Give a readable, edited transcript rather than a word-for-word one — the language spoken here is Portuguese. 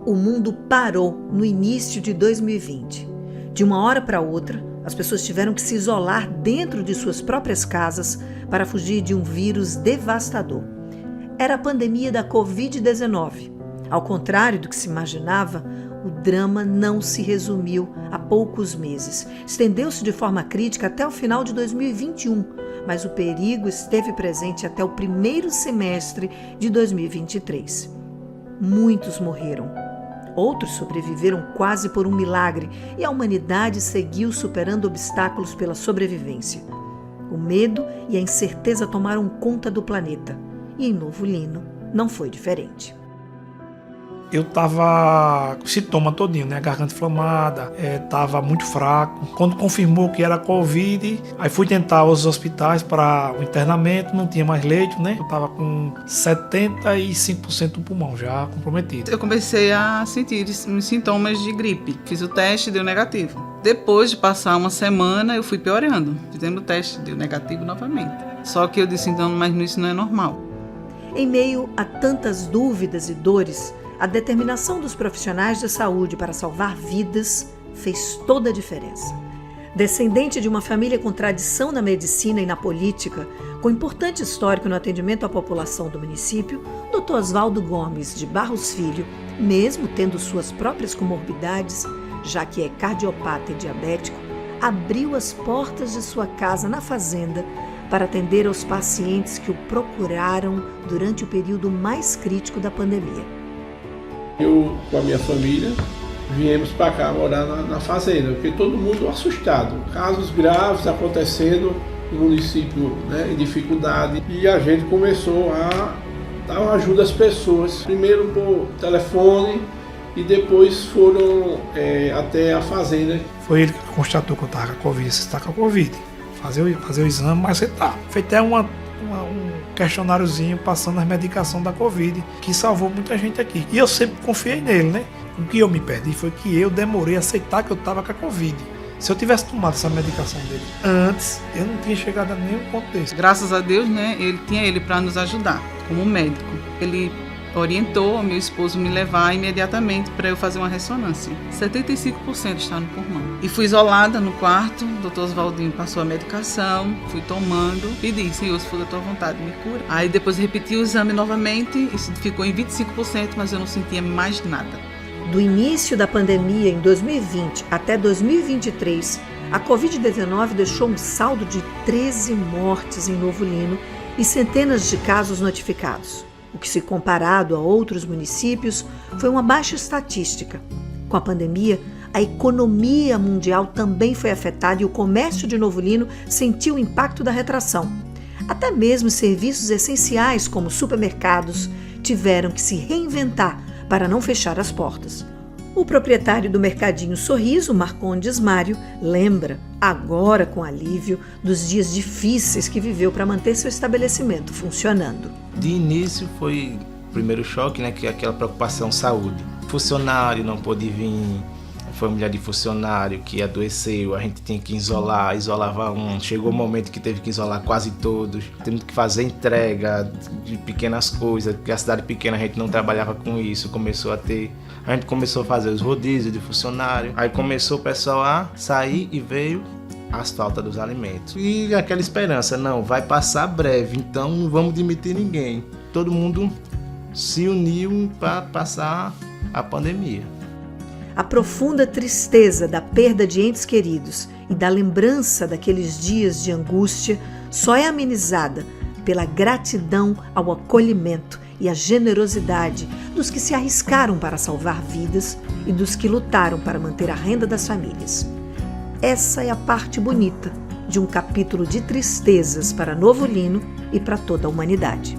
o mundo parou no início de 2020. De uma hora para outra, as pessoas tiveram que se isolar dentro de suas próprias casas para fugir de um vírus devastador. Era a pandemia da Covid-19. Ao contrário do que se imaginava, o drama não se resumiu a poucos meses. Estendeu-se de forma crítica até o final de 2021, mas o perigo esteve presente até o primeiro semestre de 2023. Muitos morreram. Outros sobreviveram quase por um milagre e a humanidade seguiu superando obstáculos pela sobrevivência. O medo e a incerteza tomaram conta do planeta e em Novo Lino não foi diferente. Eu tava com sintoma todinho, né? Garganta inflamada, tava muito fraco. Quando confirmou que era Covid, aí fui tentar os hospitais para o internamento, não tinha mais leito, né? Eu tava com 75% do pulmão já comprometido. Eu comecei a sentir os sintomas de gripe. Fiz o teste, deu negativo. Depois de passar uma semana, eu fui piorando. Fizemos o teste, deu negativo novamente. Só que eu disse, então, mas isso não é normal. Em meio a tantas dúvidas e dores, a determinação dos profissionais de saúde para salvar vidas fez toda a diferença. Descendente de uma família com tradição na medicina e na política, com importante histórico no atendimento à população do município, Dr. Oswaldo Gomes de Barros Filho, mesmo tendo suas próprias comorbidades, já que é cardiopata e diabético, abriu as portas de sua casa na fazenda para atender aos pacientes que o procuraram durante o período mais crítico da pandemia. Eu, com a minha família, viemos para cá morar na fazenda, porque todo mundo assustado. Casos graves acontecendo no município, né, em dificuldade. E a gente começou a dar uma ajuda às pessoas. Primeiro por telefone e depois foram até a fazenda. Foi ele que constatou que eu estava com a Covid. Você está com a Covid. Fazer o exame, mas você está. Foi até um questionáriozinho passando as medicações da Covid, que salvou muita gente aqui. E eu sempre confiei nele, né? O que eu me perdi foi que eu demorei a aceitar que eu estava com a Covid. Se eu tivesse tomado essa medicação dele antes, eu não tinha chegado a nenhum ponto desse. Graças a Deus, né? Ele para nos ajudar, como médico. Ele orientou o meu esposo me levar imediatamente para eu fazer uma ressonância. 75% está no pulmão. E fui isolada no quarto, o Dr. Oswaldinho passou a medicação, fui tomando, pedi, Senhor, se for da tua vontade, me cura. Aí depois repeti o exame novamente, isso ficou em 25%, mas eu não sentia mais nada. Do início da pandemia em 2020 até 2023, a Covid-19 deixou um saldo de 13 mortes em Novo Lino e centenas de casos notificados. O que, se comparado a outros municípios, foi uma baixa estatística. Com a pandemia, a economia mundial também foi afetada e o comércio de Novo Lino sentiu o impacto da retração. Até mesmo serviços essenciais, como supermercados, tiveram que se reinventar para não fechar as portas. O proprietário do Mercadinho Sorriso, Marcondes Mário, lembra, agora com alívio, dos dias difíceis que viveu para manter seu estabelecimento funcionando. De início foi o primeiro choque, né, que é aquela preocupação saúde. Funcionário não pôde vir, família de funcionário que adoeceu, a gente tinha que isolava um. Chegou o momento que teve que isolar quase todos. Temos que fazer entrega de pequenas coisas, porque a cidade pequena a gente não trabalhava com isso. A gente começou a fazer os rodízios de funcionário. Aí começou o pessoal a sair e veio as faltas dos alimentos. E aquela esperança, não, vai passar breve, então não vamos demitir ninguém. Todo mundo se uniu para passar a pandemia. A profunda tristeza da perda de entes queridos e da lembrança daqueles dias de angústia só é amenizada pela gratidão ao acolhimento e à generosidade dos que se arriscaram para salvar vidas e dos que lutaram para manter a renda das famílias. Essa é a parte bonita de um capítulo de tristezas para Novo Lino e para toda a humanidade.